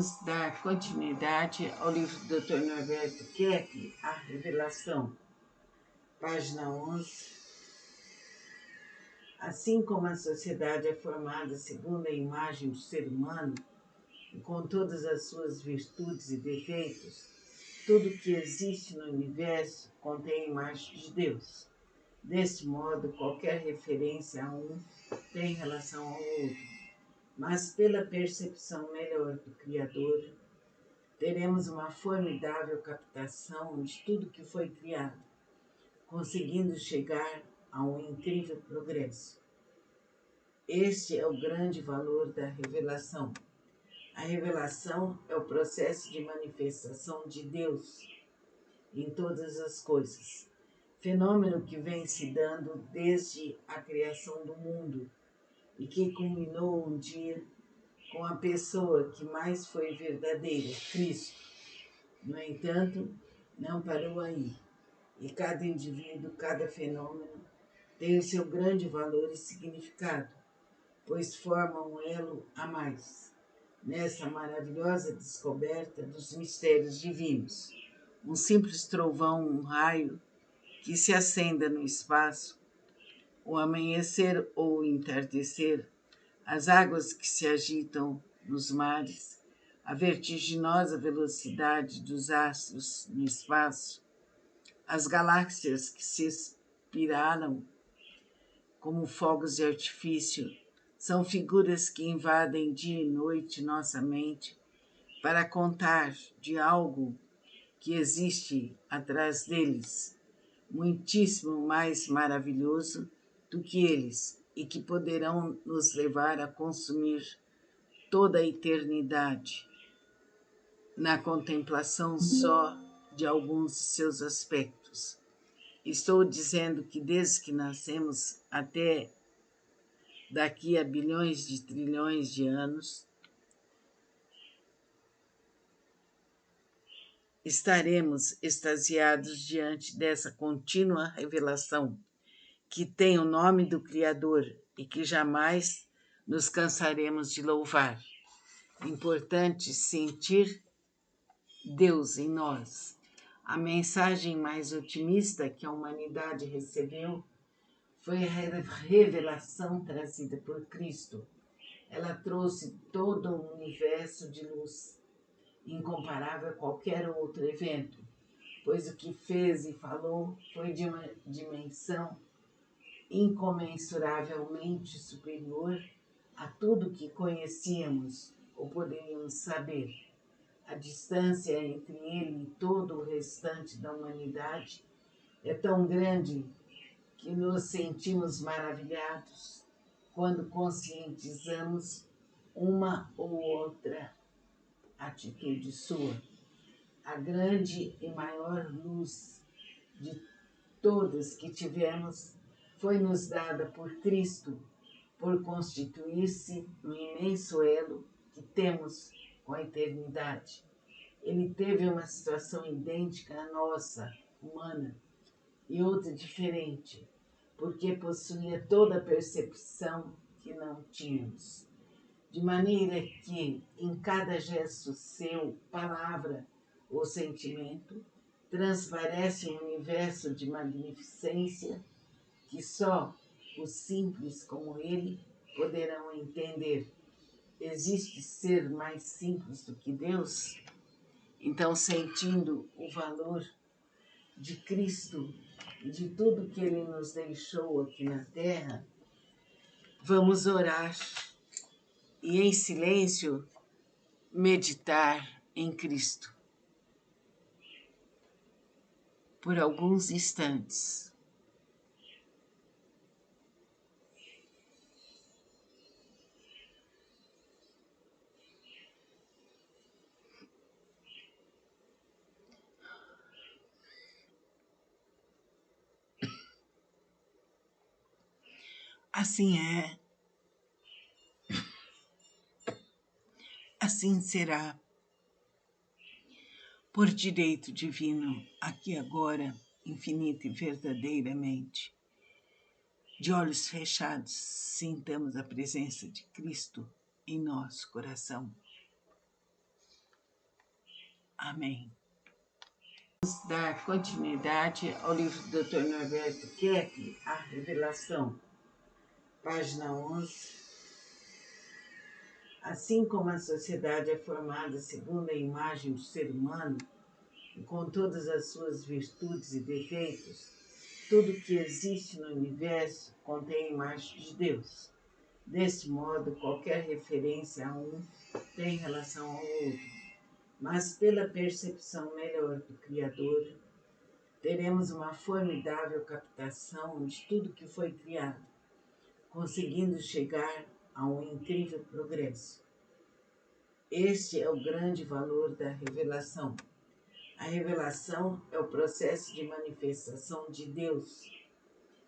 Vamos dar continuidade ao livro do Dr. Norberto Kepp, A Revelação, página 11. Assim como a sociedade é formada segundo a imagem do ser humano, e com todas as suas virtudes e defeitos, tudo que existe no universo contém a imagem de Deus. Deste modo, qualquer referência a um tem relação ao outro. Mas pela percepção melhor do Criador, teremos uma formidável captação de tudo que foi criado, conseguindo chegar a um incrível progresso. Este é o grande valor da revelação. A revelação é o processo de manifestação de Deus em todas as coisas, fenômeno que vem se dando desde a criação do mundo e que culminou um dia com a pessoa que mais foi verdadeira, Cristo. No entanto, não parou aí, e cada indivíduo, cada fenômeno tem o seu grande valor e significado, pois forma um elo a mais nessa maravilhosa descoberta dos mistérios divinos. Um simples trovão, um raio que se acenda no espaço, o amanhecer ou o entardecer, as águas que se agitam nos mares, a vertiginosa velocidade dos astros no espaço, as galáxias que se espiralam como fogos de artifício, são figuras que invadem dia e noite nossa mente para contar de algo que existe atrás deles, muitíssimo mais maravilhoso do que eles e que poderão nos levar a consumir toda a eternidade na contemplação só de alguns de seus aspectos. Estou dizendo que desde que nascemos até daqui a bilhões de trilhões de anos, estaremos extasiados diante dessa contínua revelação que tem o nome do Criador e que jamais nos cansaremos de louvar. Importante sentir Deus em nós. A mensagem mais otimista que a humanidade recebeu foi a revelação trazida por Cristo. Ela trouxe todo um universo de luz, incomparável a qualquer outro evento, pois o que fez e falou foi de uma dimensão incomensuravelmente superior a tudo que conhecíamos ou poderíamos saber. A distância entre ele e todo o restante da humanidade é tão grande que nos sentimos maravilhados quando conscientizamos uma ou outra atitude sua. A grande e maior luz de todas que tivemos foi nos dada por Cristo, por constituir-se no imenso elo que temos com a eternidade. Ele teve uma situação idêntica à nossa, humana, e outra diferente, porque possuía toda a percepção que não tínhamos. De maneira que, em cada gesto seu, palavra ou sentimento, transparece um universo de magnificência que só os simples como ele poderão entender. Existe ser mais simples do que Deus? Então, sentindo o valor de Cristo e de tudo que ele nos deixou aqui na Terra, vamos orar e, em silêncio, meditar em Cristo por alguns instantes. Assim é, assim será, por direito divino, aqui agora, infinita e verdadeiramente. De olhos fechados, sintamos a presença de Cristo em nosso coração. Amém. Vamos dar continuidade ao livro do Dr. Norberto Kepp, A Revelação, página 11. Assim como a sociedade é formada segundo a imagem do ser humano, e com todas as suas virtudes e defeitos, tudo que existe no universo contém a imagem de Deus. Desse modo, qualquer referência a um tem relação ao outro. Mas pela percepção melhor do Criador, teremos uma formidável captação de tudo que foi criado, conseguindo chegar a um incrível progresso. Este é o grande valor da revelação. A revelação é o processo de manifestação de Deus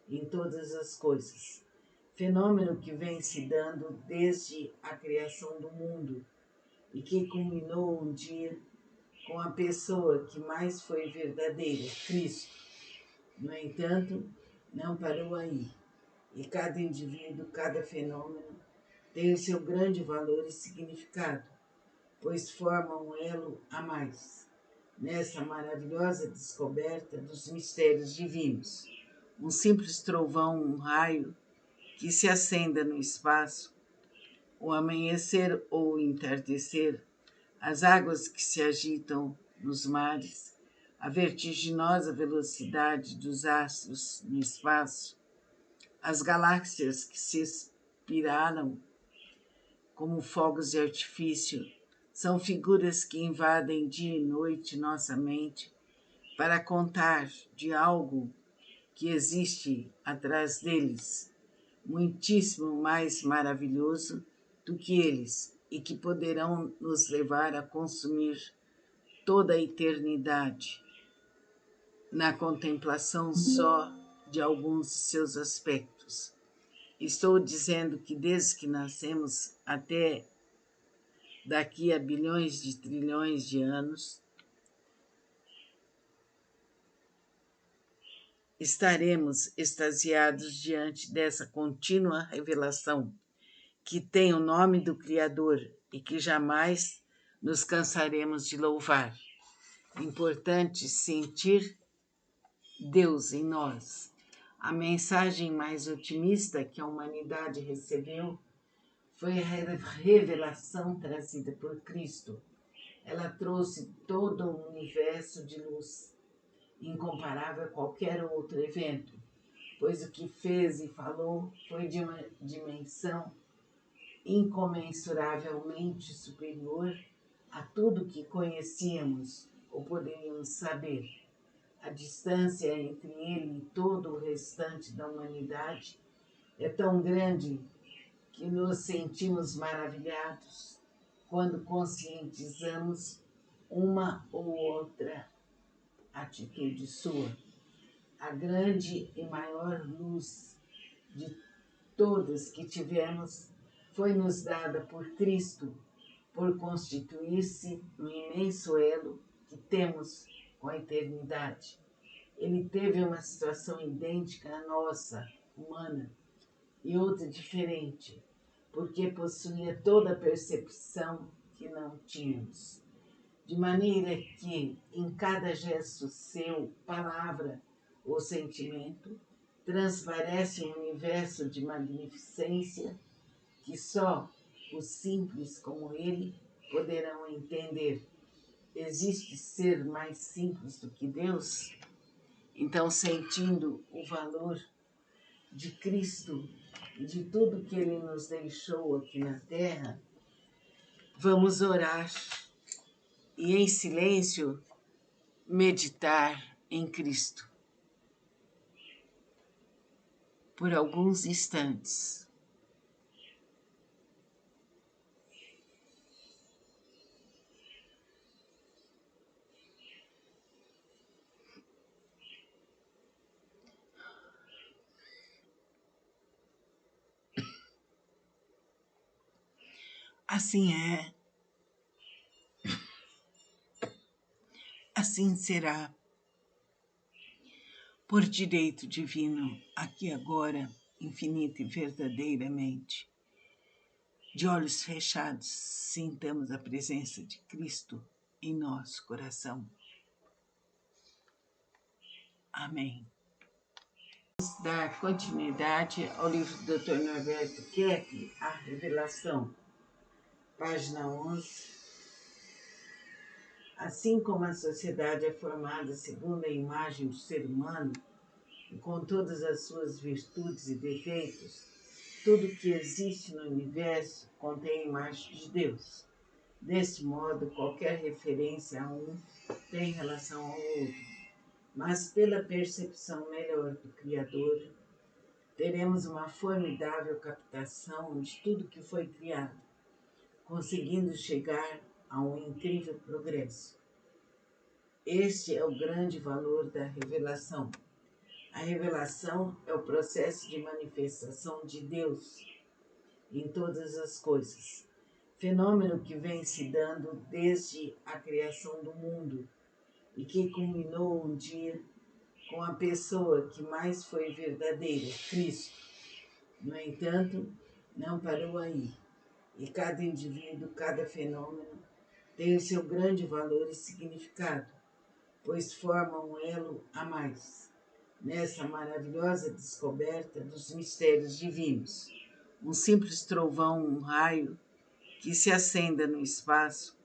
em todas as coisas, fenômeno que vem se dando desde a criação do mundo e que culminou um dia com a pessoa que mais foi verdadeira, Cristo. No entanto, não parou aí, e cada indivíduo, cada fenômeno tem o seu grande valor e significado, pois forma um elo a mais nessa maravilhosa descoberta dos mistérios divinos. Um simples trovão, um raio que se acenda no espaço, o amanhecer ou o entardecer, as águas que se agitam nos mares, a vertiginosa velocidade dos astros no espaço, as galáxias que se espiralam como fogos de artifício, são figuras que invadem dia e noite nossa mente para contar de algo que existe atrás deles, muitíssimo mais maravilhoso do que eles e que poderão nos levar a consumir toda a eternidade na contemplação só de alguns de seus aspectos. Estou dizendo que desde que nascemos até daqui a bilhões de trilhões de anos, estaremos extasiados diante dessa contínua revelação que tem o nome do Criador e que jamais nos cansaremos de louvar. Importante sentir Deus em nós. A mensagem mais otimista que a humanidade recebeu foi a revelação trazida por Cristo. Ela trouxe todo um universo de luz, incomparável a qualquer outro evento, pois o que fez e falou foi de uma dimensão incomensuravelmente superior a tudo que conhecíamos ou poderíamos saber. A distância entre ele e todo o restante da humanidade é tão grande que nos sentimos maravilhados quando conscientizamos uma ou outra atitude sua. A grande e maior luz de todas que tivemos foi nos dada por Cristo, por constituir-se no imenso elo que temos com a eternidade. Ele teve uma situação idêntica à nossa, humana, e outra diferente, porque possuía toda a percepção que não tínhamos. De maneira que, em cada gesto seu, palavra ou sentimento, transparece um universo de magnificência que só os simples como ele poderão entender. Existe ser mais simples do que Deus? Então, sentindo o valor de Cristo e de tudo que ele nos deixou aqui na Terra, vamos orar e, em silêncio, meditar em Cristo por alguns instantes. Assim é, assim será, por direito divino, aqui agora, infinita e verdadeiramente. De olhos fechados, sintamos a presença de Cristo em nosso coração. Amém. Vamos dar continuidade ao livro do Dr. Norberto Kepp, A Revelação, página 11. Assim como a sociedade é formada segundo a imagem do ser humano, e com todas as suas virtudes e defeitos, tudo que existe no universo contém a imagem de Deus. Desse modo, qualquer referência a um tem relação ao outro. Mas pela percepção melhor do Criador, teremos uma formidável captação de tudo que foi criado, conseguindo chegar a um incrível progresso. Este é o grande valor da revelação. A revelação é o processo de manifestação de Deus em todas as coisas, fenômeno que vem se dando desde a criação do mundo e que culminou um dia com a pessoa que mais foi verdadeira, Cristo. No entanto, não parou aí, e cada indivíduo, cada fenômeno tem o seu grande valor e significado, pois forma um elo a mais nessa maravilhosa descoberta dos mistérios divinos. Um simples trovão, um raio que se acenda no espaço,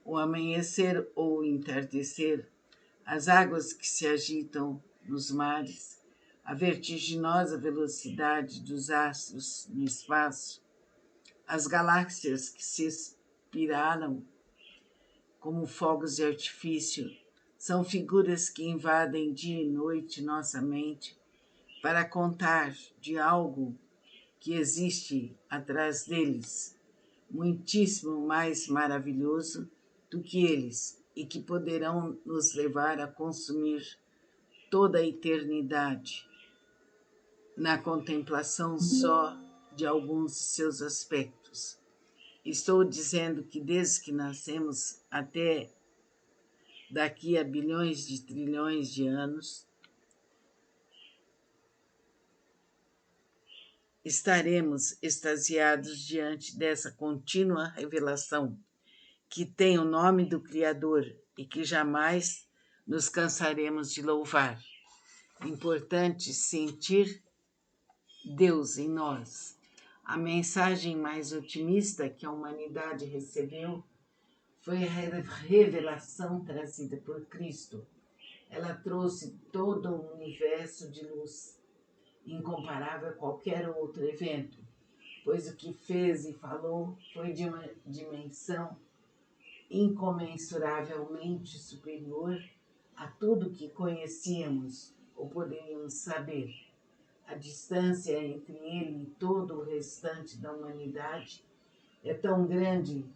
o amanhecer ou o entardecer, as águas que se agitam nos mares, a vertiginosa velocidade dos astros no espaço, as galáxias que se espiralam como fogos de artifício, são figuras que invadem dia e noite nossa mente para contar de algo que existe atrás deles, muitíssimo mais maravilhoso do que eles e que poderão nos levar a consumir toda a eternidade na contemplação só de alguns de seus aspectos. Estou dizendo que desde que nascemos até daqui a bilhões de trilhões de anos, estaremos extasiados diante dessa contínua revelação que tem o nome do Criador e que jamais nos cansaremos de louvar. Importante sentir Deus em nós. A mensagem mais otimista que a humanidade recebeu foi a revelação trazida por Cristo. Ela trouxe todo um universo de luz, incomparável a qualquer outro evento, pois o que fez e falou foi de uma dimensão incomensuravelmente superior a tudo que conhecíamos ou poderíamos saber. A distância entre ele e todo o restante da humanidade é tão grande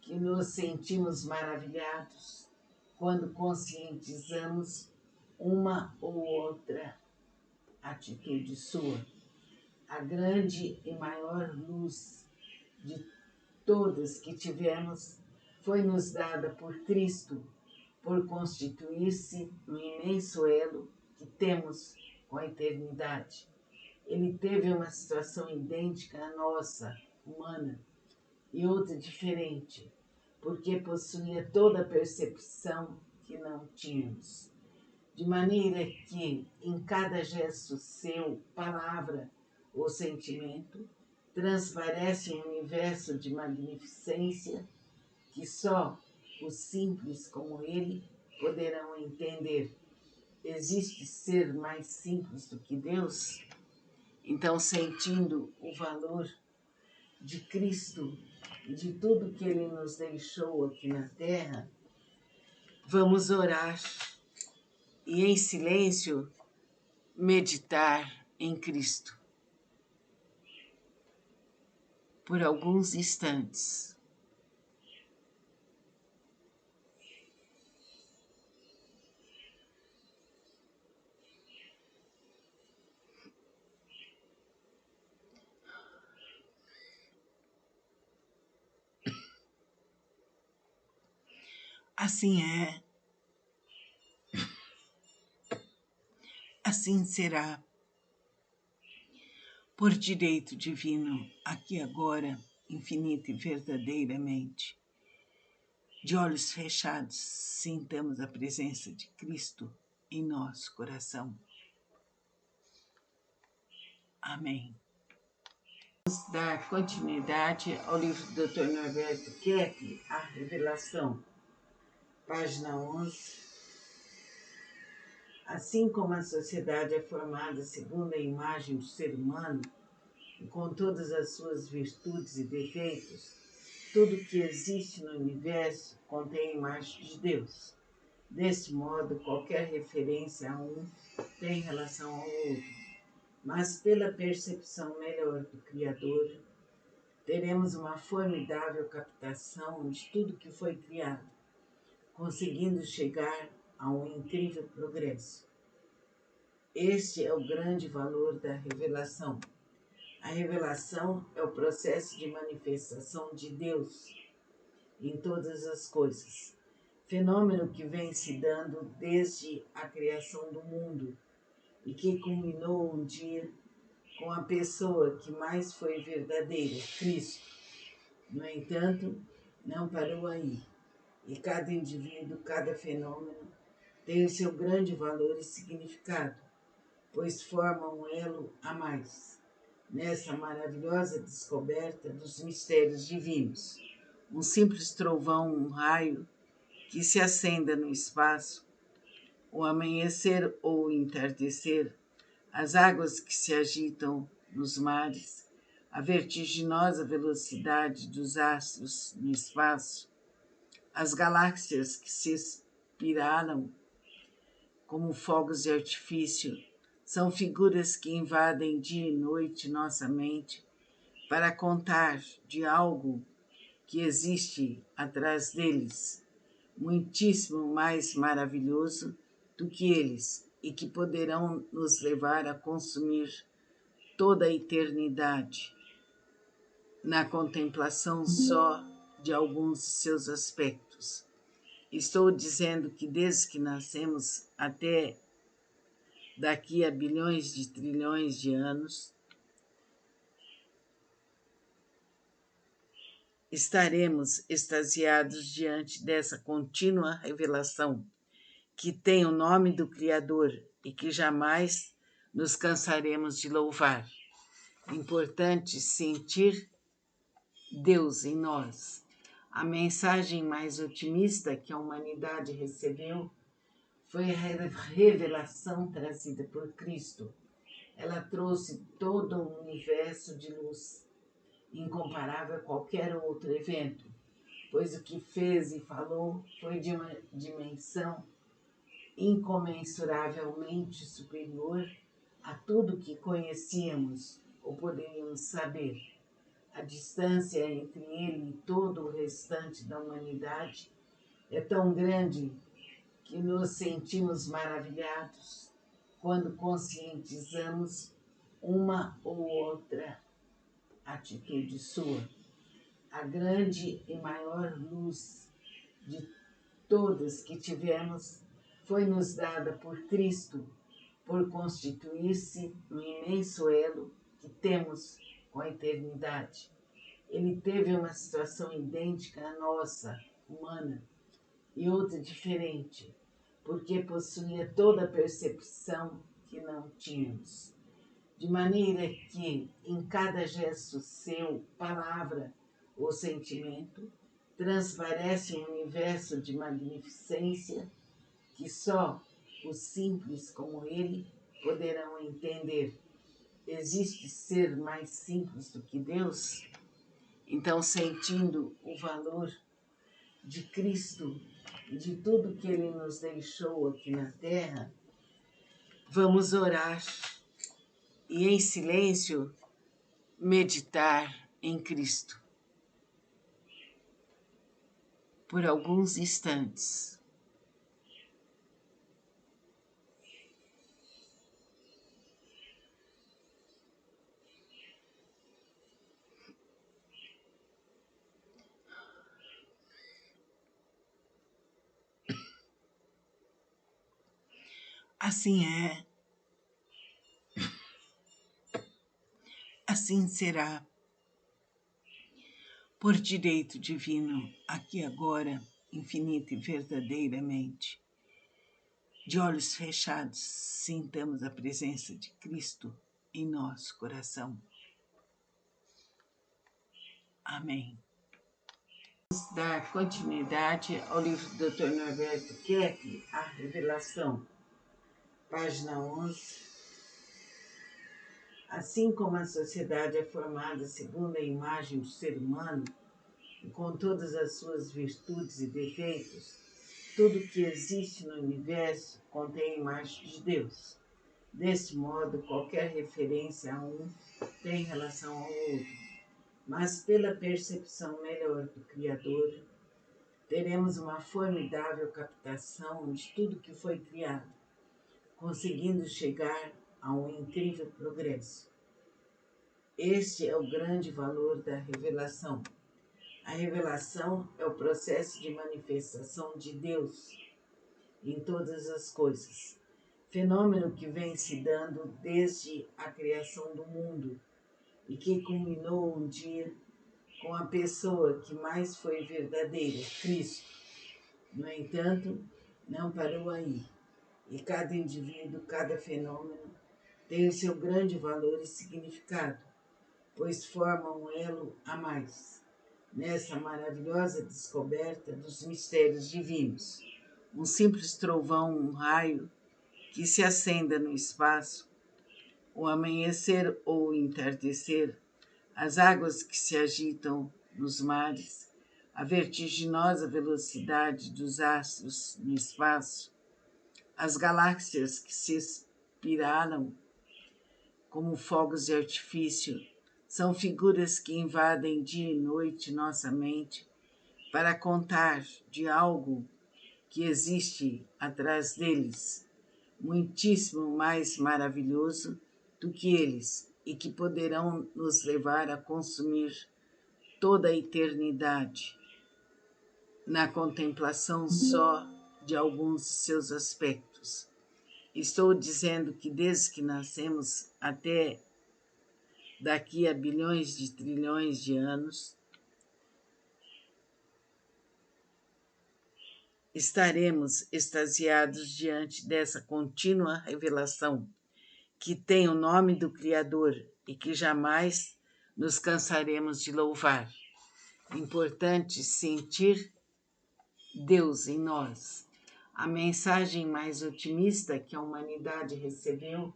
que nos sentimos maravilhados quando conscientizamos uma ou outra atitude sua. A grande e maior luz de todas que tivemos foi nos dada por Cristo, por constituir-se no imenso elo que temos com a eternidade. Ele teve uma situação idêntica à nossa, humana, e outra diferente, porque possuía toda a percepção que não tínhamos. De maneira que, em cada gesto seu, palavra ou sentimento, transparece um universo de magnificência que só os simples como ele poderão entender. Existe ser mais simples do que Deus? Então, sentindo o valor de Cristo e de tudo que ele nos deixou aqui na Terra, vamos orar e, em silêncio, meditar em Cristo por alguns instantes. Assim é, assim será, por direito divino, aqui agora, infinita e verdadeiramente. De olhos fechados, sintamos a presença de Cristo em nosso coração. Amém. Vamos dar continuidade ao livro do Dr. Norberto Kepp, A Revelação, página 11. Assim como a sociedade é formada segundo a imagem do ser humano, e com todas as suas virtudes e defeitos, tudo que existe no universo contém a imagem de Deus. Deste modo, qualquer referência a um tem relação ao outro. Mas pela percepção melhor do Criador, teremos uma formidável captação de tudo que foi criado, conseguindo chegar a um incrível progresso. Este é o grande valor da revelação. A revelação é o processo de manifestação de Deus em todas as coisas, fenômeno que vem se dando desde a criação do mundo e que culminou um dia com a pessoa que mais foi verdadeira, Cristo. No entanto, não parou aí, e cada indivíduo, cada fenômeno tem o seu grande valor e significado, pois forma um elo a mais nessa maravilhosa descoberta dos mistérios divinos. Um simples trovão, um raio que se acenda no espaço, o amanhecer ou o entardecer, as águas que se agitam nos mares, a vertiginosa velocidade dos astros no espaço, as galáxias que se espiralam como fogos de artifício, são figuras que invadem dia e noite nossa mente para contar de algo que existe atrás deles, muitíssimo mais maravilhoso do que eles e que poderão nos levar a consumir toda a eternidade na contemplação só de alguns de seus aspectos. Estou dizendo que desde que nascemos até daqui a bilhões de trilhões de anos, estaremos extasiados diante dessa contínua revelação que tem o nome do Criador e que jamais nos cansaremos de louvar. Importante sentir Deus em nós. A mensagem mais otimista que a humanidade recebeu foi a revelação trazida por Cristo. Ela trouxe todo um universo de luz, incomparável a qualquer outro evento, pois o que fez e falou foi de uma dimensão incomensuravelmente superior a tudo que conhecíamos ou poderíamos saber. A distância entre ele e todo o restante da humanidade é tão grande que nos sentimos maravilhados quando conscientizamos uma ou outra atitude sua. A grande e maior luz de todas que tivemos foi nos dada por Cristo, por constituir-se no imenso elo que temos com a eternidade. Ele teve uma situação idêntica à nossa, humana, e outra diferente, porque possuía toda a percepção que não tínhamos. De maneira que, em cada gesto seu, palavra ou sentimento, transparece um universo de magnificência que só os simples como ele poderão entender. Existe ser mais simples do que Deus? Então, sentindo o valor de Cristo e de tudo que ele nos deixou aqui na terra, vamos orar e, em silêncio, meditar em Cristo por alguns instantes. Assim é, assim será, por direito divino, aqui agora infinita e verdadeiramente. De olhos fechados, sintamos a presença de Cristo em nosso coração. Amém. Vamos dar continuidade ao livro do Dr. Norberto Kepp, A Revelação, página 11. Assim como a sociedade é formada segundo a imagem do ser humano, e com todas as suas virtudes e defeitos, tudo que existe no universo contém a imagem de Deus. Desse modo, qualquer referência a um tem relação ao outro. Mas pela percepção melhor do Criador, teremos uma formidável captação de tudo que foi criado, conseguindo chegar a um incrível progresso. Este é o grande valor da revelação. A revelação é o processo de manifestação de Deus em todas as coisas, fenômeno que vem se dando desde a criação do mundo e que culminou um dia com a pessoa que mais foi verdadeira, Cristo. No entanto, não parou aí, e cada indivíduo, cada fenômeno tem o seu grande valor e significado, pois forma um elo a mais nessa maravilhosa descoberta dos mistérios divinos. Um simples trovão, um raio que se acenda no espaço, o amanhecer ou o entardecer, as águas que se agitam nos mares, a vertiginosa velocidade dos astros no espaço, as galáxias que se espiralam como fogos de artifício, são figuras que invadem dia e noite nossa mente para contar de algo que existe atrás deles, muitíssimo mais maravilhoso do que eles e que poderão nos levar a consumir toda a eternidade na contemplação só de alguns de seus aspectos. Estou dizendo que desde que nascemos até daqui a bilhões de trilhões de anos, estaremos extasiados diante dessa contínua revelação que tem o nome do Criador e que jamais nos cansaremos de louvar. Importante sentir Deus em nós. A mensagem mais otimista que a humanidade recebeu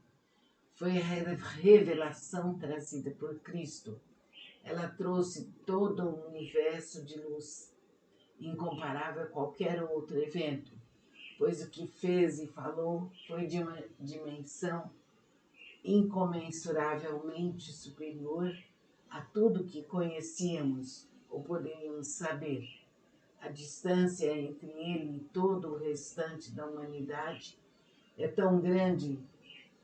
foi a revelação trazida por Cristo. Ela trouxe todo um universo de luz, incomparável a qualquer outro evento, pois o que fez e falou foi de uma dimensão incomensuravelmente superior a tudo que conhecíamos ou poderíamos saber. A distância entre ele e todo o restante da humanidade é tão grande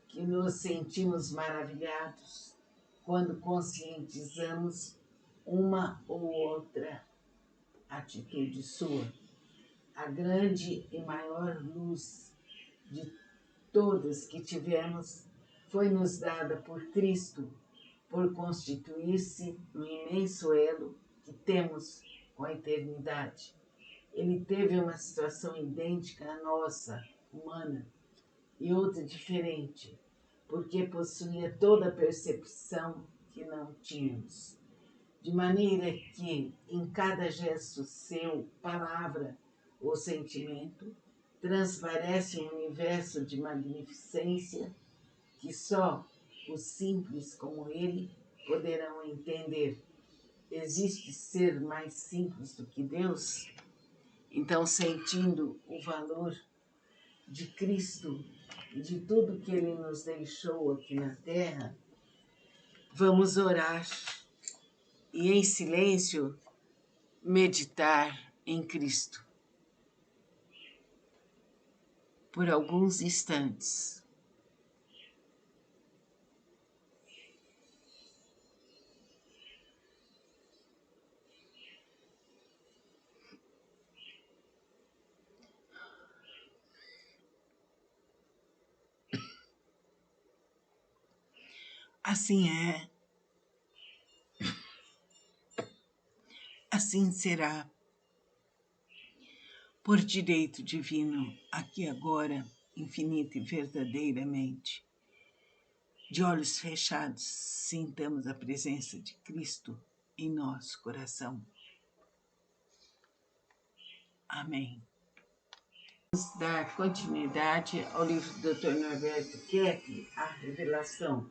que nos sentimos maravilhados quando conscientizamos uma ou outra atitude sua. A grande e maior luz de todas que tivemos foi nos dada por Cristo, por constituir-se no imenso elo que temos com a eternidade. Ele teve uma situação idêntica à nossa, humana, e outra diferente, porque possuía toda a percepção que não tínhamos. De maneira que, em cada gesto seu, palavra ou sentimento, transparece um universo de magnificência que só os simples como ele poderão entender. Existe ser mais simples do que Deus? Então, sentindo o valor de Cristo e de tudo que ele nos deixou aqui na Terra, vamos orar e, em silêncio, meditar em Cristo por alguns instantes. Assim é, assim será. por direito divino, aqui e agora, infinita e verdadeiramente. De olhos fechados, sintamos a presença de Cristo em nosso coração. Amém. Vamos dar continuidade ao livro do Dr. Norberto Kepp, A Revelação,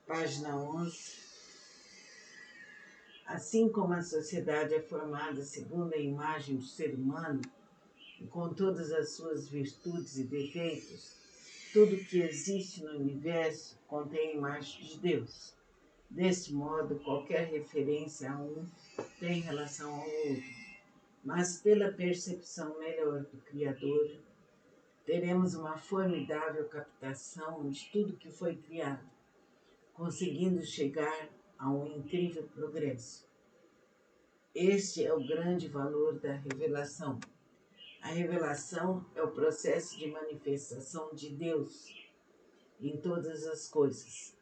página 11. Assim como a sociedade é formada segundo a imagem do ser humano, e com todas as suas virtudes e defeitos, tudo que existe no universo contém a imagem de Deus. Desse modo, qualquer referência a um tem relação ao outro. Mas pela percepção melhor do Criador, teremos uma formidável captação de tudo que foi criado, conseguindo chegar a um incrível progresso. Este é o grande valor da revelação. A revelação é o processo de manifestação de Deus em todas as coisas,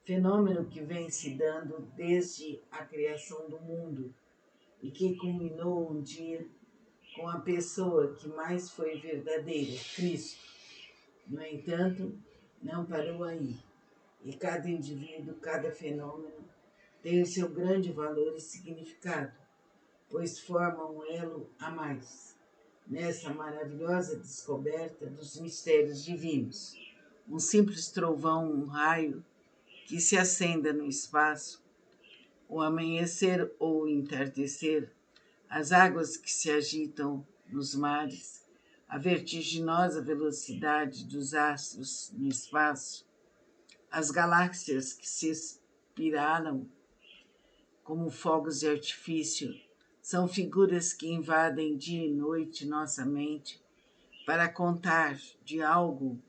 fenômeno que vem se dando desde a criação do mundo e que culminou um dia com a pessoa que mais foi verdadeira, Cristo. No entanto, não parou aí, e cada indivíduo, cada fenômeno tem o seu grande valor e significado, pois forma um elo a mais nessa maravilhosa descoberta dos mistérios divinos. Um simples trovão, um raio que se acenda no espaço, o amanhecer ou o entardecer, as águas que se agitam nos mares, a vertiginosa velocidade dos astros no espaço, as galáxias que se espiralam como fogos de artifício, são figuras que invadem dia e noite nossa mente para contar de algo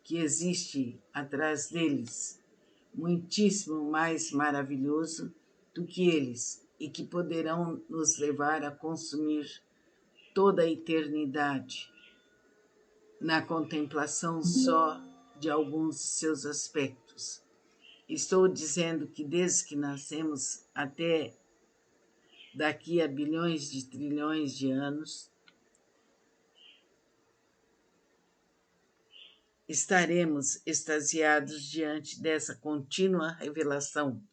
que existe atrás deles, muitíssimo mais maravilhoso do que eles e que poderão nos levar a consumir toda a eternidade na contemplação só de alguns de seus aspectos. Estou dizendo que desde que nascemos até daqui a bilhões de trilhões de anos, estaremos extasiados diante dessa contínua revelação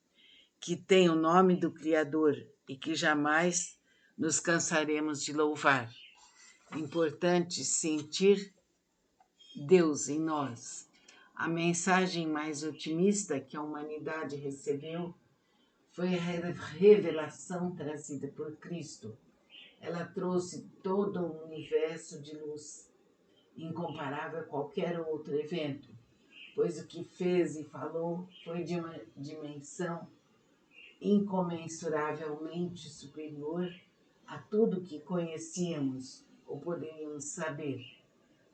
que tem o nome do Criador e que jamais nos cansaremos de louvar. Importante sentir Deus em nós. A mensagem mais otimista que a humanidade recebeu foi a revelação trazida por Cristo. Ela trouxe todo um universo de luz, incomparável a qualquer outro evento, pois o que fez e falou foi de uma dimensão incomensuravelmente superior a tudo que conhecíamos ou poderíamos saber.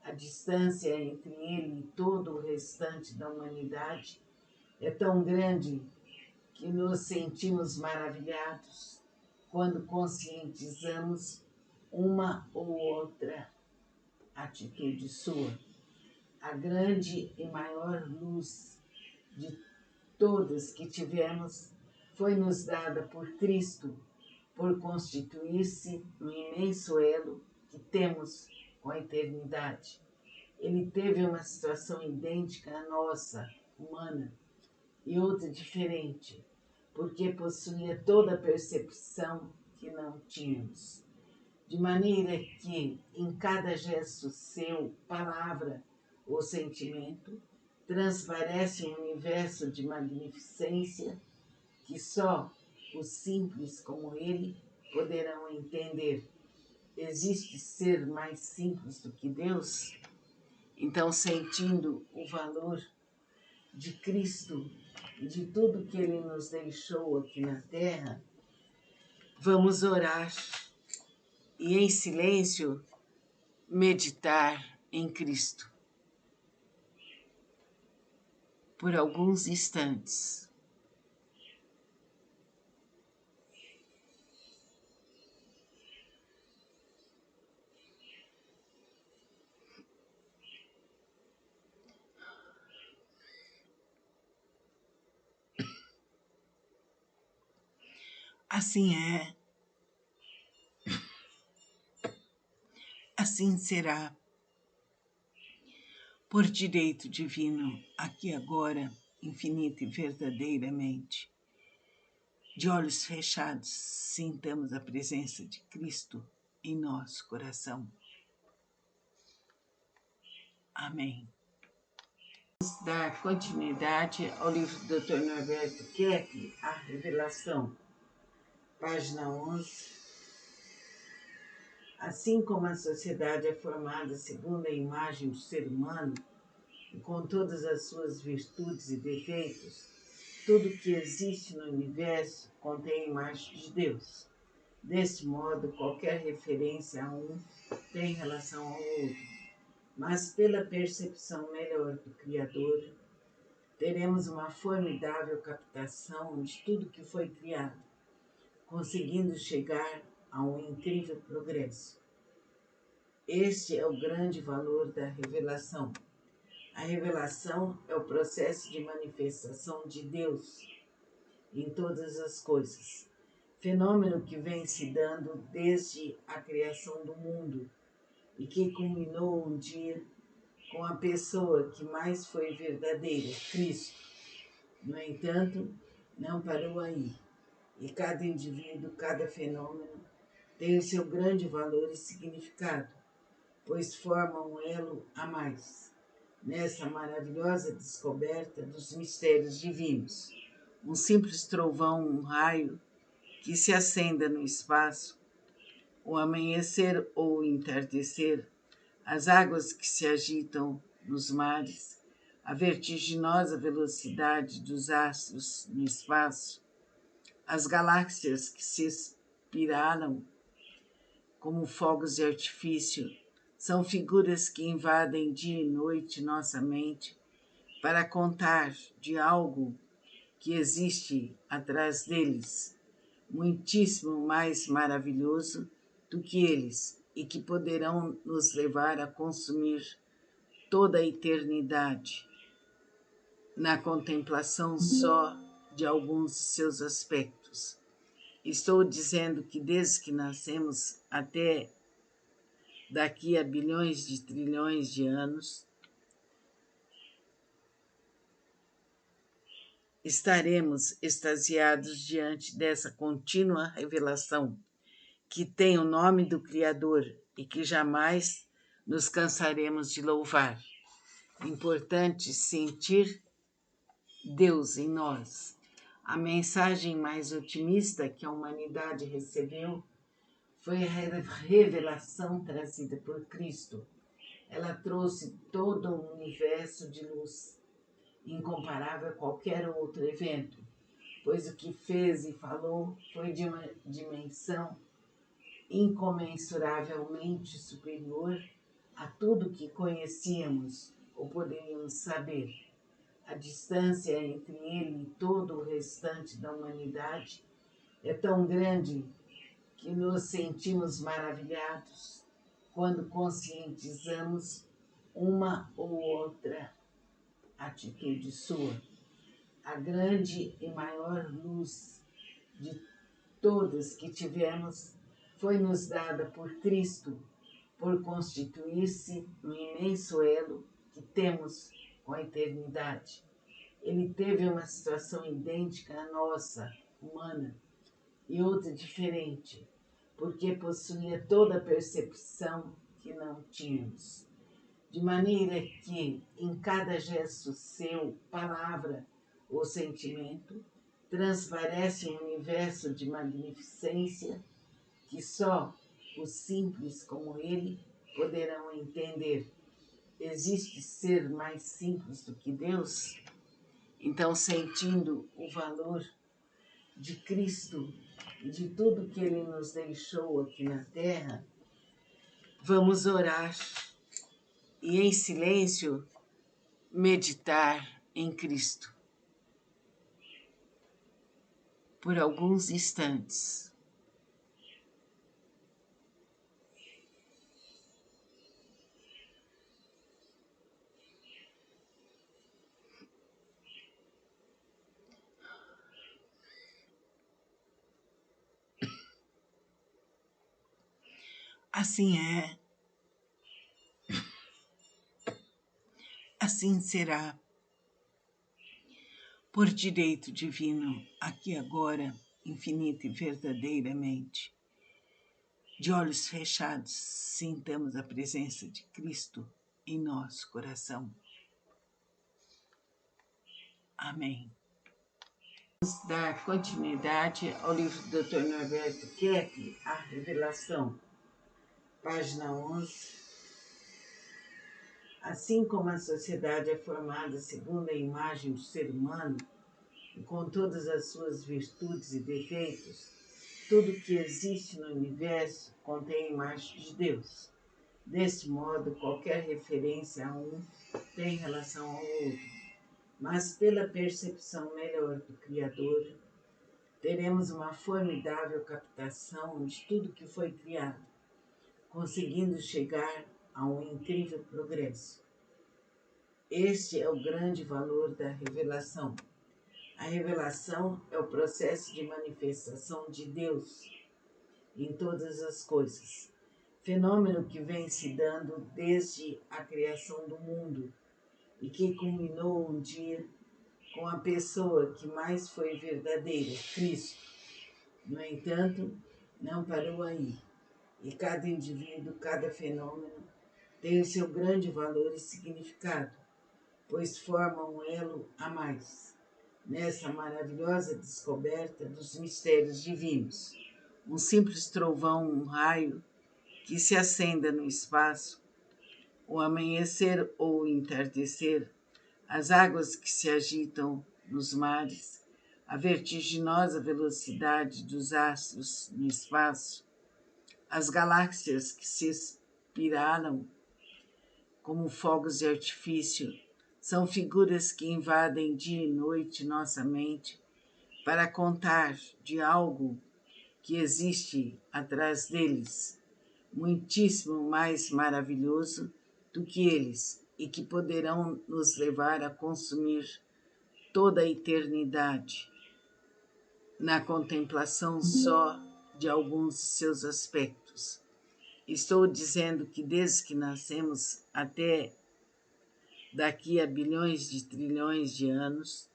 A distância entre ele e todo o restante da humanidade é tão grande que nos sentimos maravilhados quando conscientizamos uma ou outra atitude sua. A grande e maior luz de todas que tivemos foi nos dada por Cristo, por constituir-se no imenso elo que temos com a eternidade. Ele teve uma situação idêntica à nossa, humana, e outra diferente, porque possuía toda a percepção que não tínhamos. De maneira que, em cada gesto seu, palavra ou sentimento, transparece um universo de magnificência que só os simples como ele poderão entender. Existe ser mais simples do que Deus? Então, sentindo o valor de Cristo e de tudo que ele nos deixou aqui na Terra, vamos orar e, em silêncio, meditar em Cristo por alguns instantes. Assim é. assim será, por direito divino, aqui agora, infinita e verdadeiramente. De olhos fechados, sintamos a presença de Cristo em nosso coração. Amém. Vamos dar continuidade ao livro do Dr. Norberto Kepp, A Revelação, página 11. Assim como a sociedade é formada segundo a imagem do ser humano, e com todas as suas virtudes e defeitos, tudo que existe no universo contém a imagem de Deus. Deste modo, qualquer referência a um tem relação ao outro. Mas pela percepção melhor do Criador, teremos uma formidável captação de tudo que foi criado, conseguindo chegar a um incrível progresso. Este é o grande valor da revelação. A revelação é o processo de manifestação de Deus em todas as coisas, fenômeno que vem se dando desde a criação do mundo e que culminou um dia com a pessoa que mais foi verdadeira, Cristo. No entanto, não parou aí, e cada indivíduo, cada fenômeno tem o seu grande valor e significado, pois forma um elo a mais nessa maravilhosa descoberta dos mistérios divinos. Um simples trovão, um raio que se acenda no espaço, o amanhecer ou o entardecer, as águas que se agitam nos mares, a vertiginosa velocidade dos astros no espaço, as galáxias que se espiralam como fogos de artifício, são figuras que invadem dia e noite nossa mente para contar de algo que existe atrás deles, muitíssimo mais maravilhoso do que eles e que poderão nos levar a consumir toda a eternidade na contemplação só de alguns de seus aspectos. Estou dizendo que desde que nascemos até daqui a bilhões de trilhões de anos, estaremos extasiados diante dessa contínua revelação que tem o nome do Criador e que jamais nos cansaremos de louvar. Importante sentir Deus em nós. A mensagem mais otimista que a humanidade recebeu foi a revelação trazida por Cristo. Ela trouxe todo um universo de luz, incomparável a qualquer outro evento, pois o que fez e falou foi de uma dimensão incomensuravelmente superior a tudo que conhecíamos ou poderíamos saber. A distância entre ele e todo o restante da humanidade é tão grande que nos sentimos maravilhados quando conscientizamos uma ou outra atitude sua. A grande e maior luz de todas que tivemos foi nos dada por Cristo, por constituir-se no imenso elo que temos com a eternidade. Ele teve uma situação idêntica à nossa, humana, e outra diferente, porque possuía toda a percepção que não tínhamos. De maneira que, em cada gesto seu, palavra ou sentimento, transparece um universo de magnificência que só os simples como ele poderão entender. Existe ser mais simples do que Deus? Então, sentindo o valor de Cristo e de tudo que ele nos deixou aqui na Terra, vamos orar e, em silêncio, meditar em Cristo por alguns instantes. Assim é, assim será, por direito divino, aqui agora, infinita e verdadeiramente. De olhos fechados, sintamos a presença de Cristo em nosso coração. Amém. Vamos dar continuidade ao livro do Dr. Norberto Kepp, A Revelação, página 11. Assim como a sociedade é formada segundo a imagem do ser humano, e com todas as suas virtudes e defeitos, tudo que existe no universo contém a imagem de Deus. Deste modo, qualquer referência a um tem relação ao outro. Mas pela percepção melhor do Criador, teremos uma formidável captação de tudo que foi criado, conseguindo chegar a um incrível progresso. Este é o grande valor da revelação. A revelação é o processo de manifestação de Deus em todas as coisas, fenômeno que vem se dando desde a criação do mundo e que culminou um dia com a pessoa que mais foi verdadeira, Cristo. No entanto, não parou aí, e cada indivíduo, cada fenômeno tem o seu grande valor e significado, pois forma um elo a mais nessa maravilhosa descoberta dos mistérios divinos. Um simples trovão, um raio que se acenda no espaço, o amanhecer ou o entardecer, as águas que se agitam nos mares, a vertiginosa velocidade dos astros no espaço, as galáxias que se espiralam como fogos de artifício, são figuras que invadem dia e noite nossa mente para contar de algo que existe atrás deles, muitíssimo mais maravilhoso do que eles e que poderão nos levar a consumir toda a eternidade na contemplação só de alguns de seus aspectos. Estou dizendo que desde que nascemos até daqui a bilhões de trilhões de anos,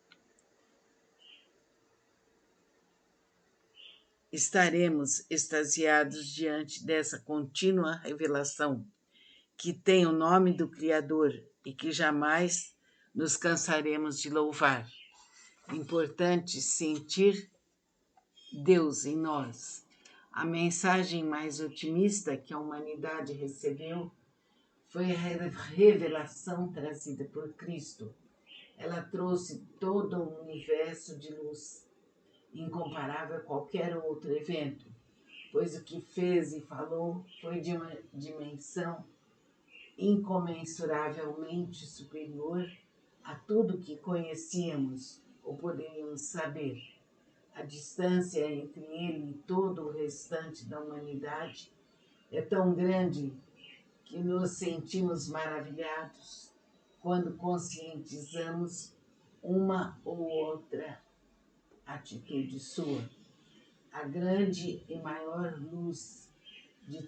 estaremos extasiados diante dessa contínua revelação que tem o nome do Criador e que jamais nos cansaremos de louvar. Importante sentir Deus em nós. A mensagem mais otimista que a humanidade recebeu foi a revelação trazida por Cristo. Ela trouxe todo um universo de luz, incomparável a qualquer outro evento, pois o que fez e falou foi de uma dimensão incomensuravelmente superior a tudo que conhecíamos ou poderíamos saber. A distância entre ele e todo o restante da humanidade é tão grande que nos sentimos maravilhados quando conscientizamos uma ou outra atitude sua. A grande e maior luz de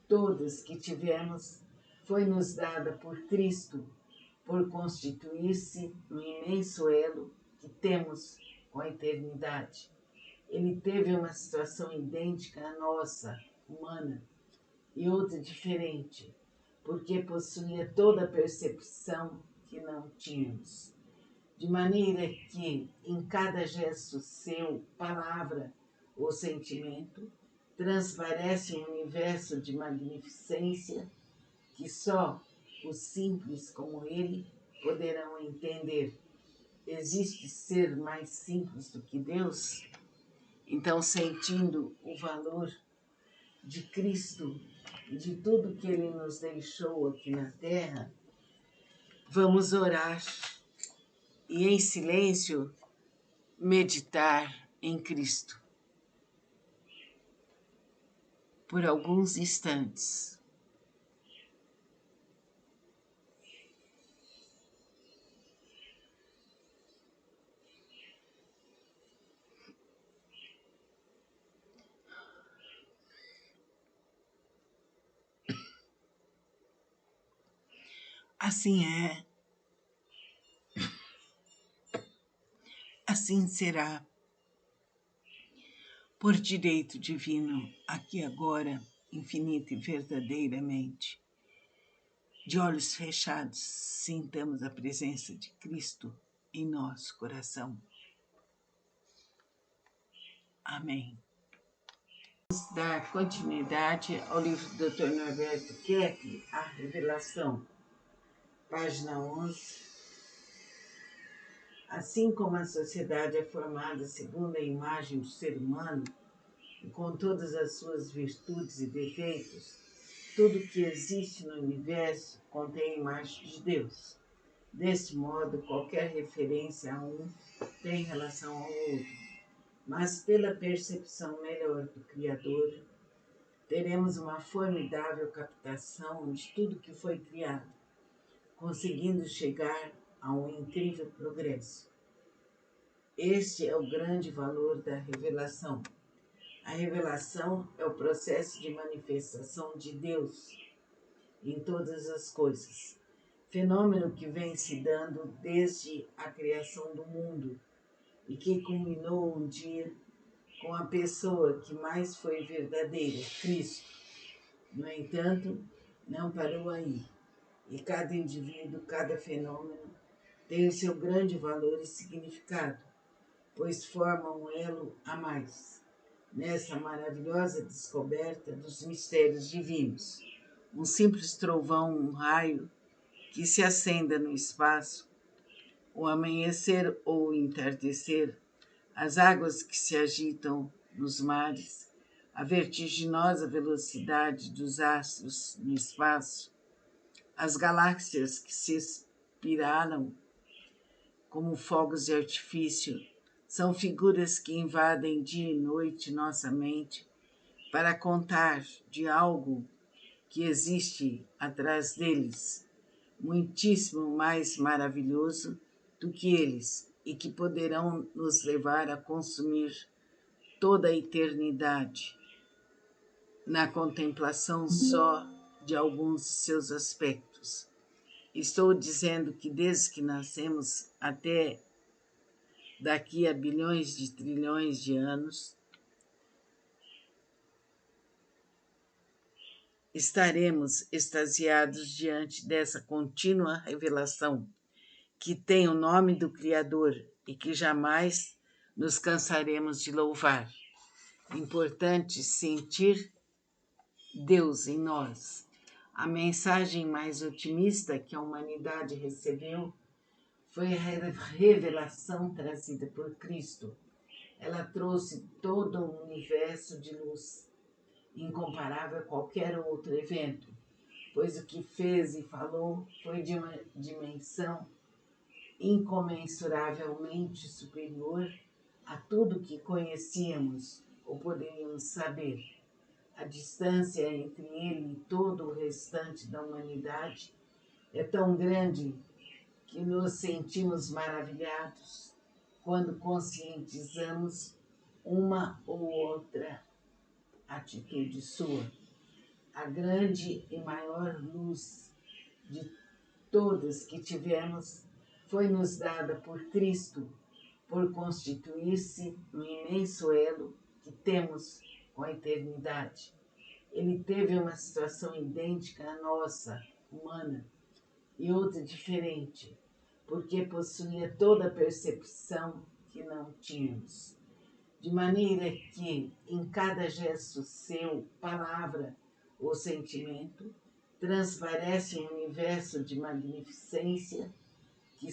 todas que tivemos foi nos dada por Cristo, por constituir-se no imenso elo que temos com a eternidade. Ele teve uma situação idêntica à nossa, humana, e outra diferente, porque possuía toda a percepção que não tínhamos. De maneira que, em cada gesto seu, palavra ou sentimento, transparece um universo de magnificência que só os simples como ele poderão entender. Existe ser mais simples do que Deus? Então, sentindo o valor de Cristo e de tudo que ele nos deixou aqui na Terra, vamos orar e, em silêncio, meditar em Cristo por alguns instantes. Assim é, assim será, por direito divino, aqui agora, infinita e verdadeiramente. De olhos fechados, sintamos a presença de Cristo em nosso coração. Amém. Vamos dar continuidade ao livro do Dr. Norberto Kepp, A Revelação, página 11. Assim como a sociedade é formada segundo a imagem do ser humano, e com todas as suas virtudes e defeitos, tudo que existe no universo contém a imagem de Deus. Deste modo, qualquer referência a um tem relação ao outro. Mas pela percepção melhor do Criador, teremos uma formidável captação de tudo que foi criado, conseguindo chegar a um incrível progresso. Este é o grande valor da revelação. A revelação é o processo de manifestação de Deus em todas as coisas, fenômeno que vem se dando desde a criação do mundo e que culminou um dia com a pessoa que mais foi verdadeira, Cristo. No entanto, não parou aí, e cada indivíduo, cada fenômeno tem o seu grande valor e significado, pois forma um elo a mais nessa maravilhosa descoberta dos mistérios divinos. Um simples trovão, um raio que se acenda no espaço, o amanhecer ou o entardecer, as águas que se agitam nos mares, a vertiginosa velocidade dos astros no espaço, as galáxias que se espiralam como fogos de artifício, são figuras que invadem dia e noite nossa mente para contar de algo que existe atrás deles, muitíssimo mais maravilhoso do que eles e que poderão nos levar a consumir toda a eternidade na contemplação só de alguns de seus aspectos. Estou dizendo que desde que nascemos até daqui a bilhões de trilhões de anos, estaremos extasiados diante dessa contínua revelação que tem o nome do Criador e que jamais nos cansaremos de louvar. Importante sentir Deus em nós. A mensagem mais otimista que a humanidade recebeu foi a revelação trazida por Cristo. Ela trouxe todo um universo de luz, incomparável a qualquer outro evento, pois o que fez e falou foi de uma dimensão incomensuravelmente superior a tudo que conhecíamos ou poderíamos saber. A distância entre ele e todo o restante da humanidade é tão grande que nos sentimos maravilhados quando conscientizamos uma ou outra atitude sua. A grande e maior luz de todas que tivemos foi nos dada por Cristo, por constituir-se no imenso elo que temos com a eternidade. Ele teve uma situação idêntica à nossa, humana, e outra diferente, porque possuía toda a percepção que não tínhamos. De maneira que, em cada gesto seu, palavra ou sentimento, transparece um universo de magnificência